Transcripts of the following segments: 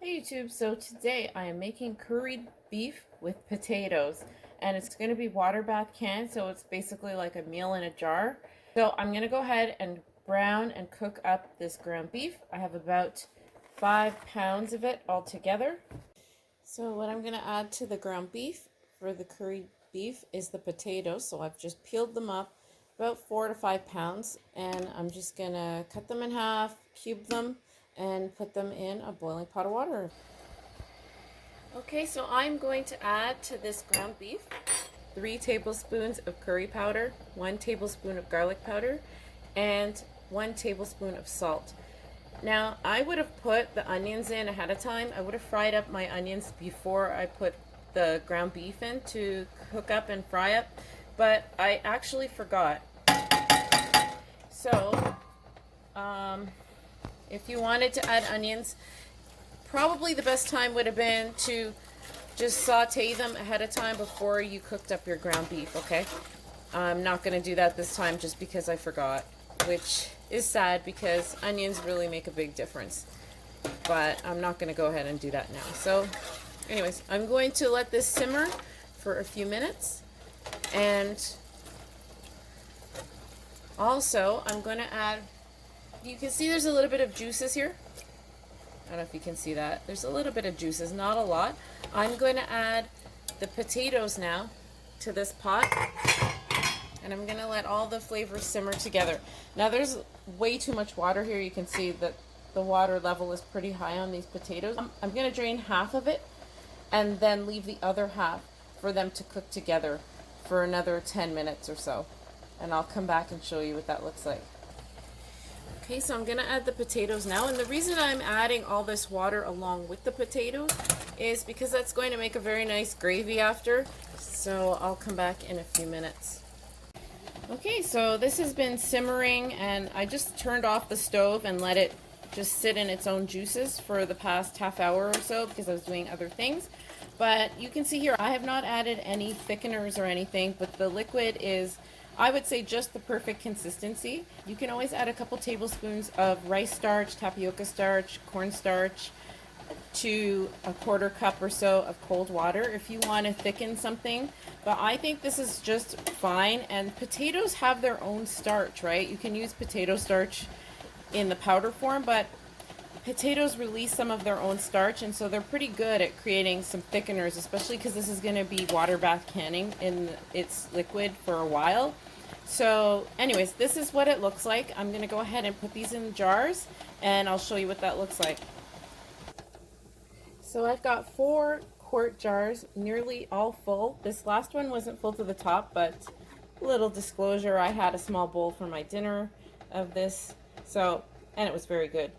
Hey YouTube, so today I am making curried beef with potatoes and it's going to be water bath canned, so it's basically like a meal in a jar. So I'm going to go ahead and brown and cook up this ground beef. I have about 5 pounds of it all together. So what I'm going to add to the ground beef for the curried beef is the potatoes. So I've just peeled them up, about 4 to 5 pounds, and I'm just going to cut them in half, cube them, and put them in a boiling pot of water. Okay, so I'm going to add to this ground beef 3 tablespoons of curry powder, 1 tablespoon of garlic powder, and 1 tablespoon of salt. Now, I would have put the onions in ahead of time. I would have fried up my onions before I put the ground beef in to cook up and fry up, but I actually forgot. So, if you wanted to add onions, probably the best time would have been to just saute them ahead of time before you cooked up your ground beef, okay? I'm not going to do that this time just because I forgot, which is sad because onions really make a big difference. But I'm not going to go ahead and do that now. So anyways, I'm going to let this simmer for a few minutes. And also I'm going to add, you can see there's a little bit of juices here. I don't know if you can see that. There's a little bit of juices, not a lot. I'm going to add the potatoes now to this pot. And I'm going to let all the flavors simmer together. Now there's way too much water here. You can see that the water level is pretty high on these potatoes. I'm going to drain half of it and then leave the other half for them to cook together for another 10 minutes or so. And I'll come back and show you what that looks like. Okay, so I'm going to add the potatoes now, and the reason I'm adding all this water along with the potatoes is because that's going to make a very nice gravy after, so I'll come back in a few minutes. Okay, so this has been simmering, and I just turned off the stove and let it just sit in its own juices for the past half hour or so because I was doing other things. But you can see here, I have not added any thickeners or anything, but the liquid is, I would say, just the perfect consistency. You can always add a couple tablespoons of rice starch, tapioca starch, cornstarch to a 1/4 cup or so of cold water if you want to thicken something. But I think this is just fine, and potatoes have their own starch, right? You can use potato starch in the powder form, but potatoes release some of their own starch, and so they're pretty good at creating some thickeners, especially because this is going to be water bath canning in its liquid for a while. So anyways, this is what it looks like. I'm going to go ahead and put these in jars, and I'll show you what that looks like. So I've got 4 quart jars, nearly all full. This last one wasn't full to the top, but little disclosure, I had a small bowl for my dinner of this, so, and it was very good.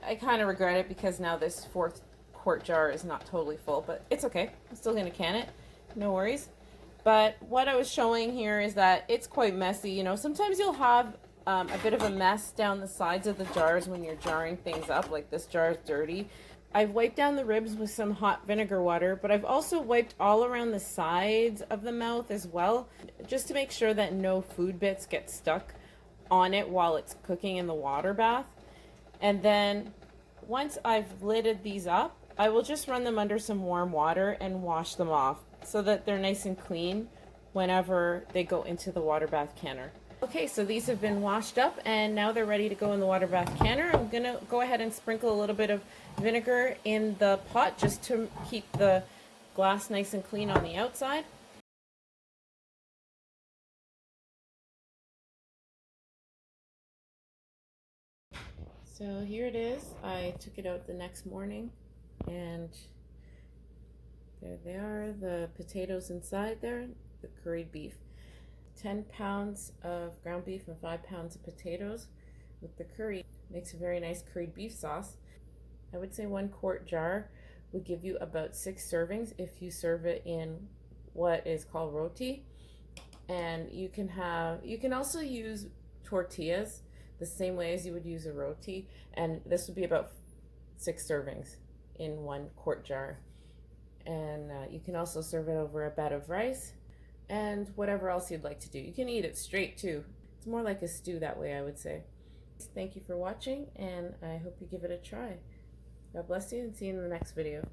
I kind of regret it because now this 4th quart jar is not totally full, but it's okay. I'm still going to can it. No worries. But what I was showing here is that it's quite messy. You know, sometimes you'll have a bit of a mess down the sides of the jars when you're jarring things up, like this jar is dirty. I've wiped down the ribs with some hot vinegar water, but I've also wiped all around the sides of the mouth as well, just to make sure that no food bits get stuck on it while it's cooking in the water bath. And then once I've lidded these up, I will just run them under some warm water and wash them off so that they're nice and clean whenever they go into the water bath canner. Okay, so these have been washed up and now they're ready to go in the water bath canner. I'm going to go ahead and sprinkle a little bit of vinegar in the pot just to keep the glass nice and clean on the outside. So here it is. I took it out the next morning and there they are, the potatoes inside there, the curried beef. 10 pounds of ground beef and 5 pounds of potatoes with the curry. Makes a very nice curried beef sauce. I would say 1 quart jar would give you about 6 servings if you serve it in what is called roti. And you can also use tortillas the same way as you would use a roti, and this would be about 6 servings in 1 quart jar. And you can also serve it over a bed of rice and whatever else you'd like to do. You can eat it straight too. It's more like a stew that way, I would say. Thank you for watching, and I hope you give it a try. God bless you and see you in the next video.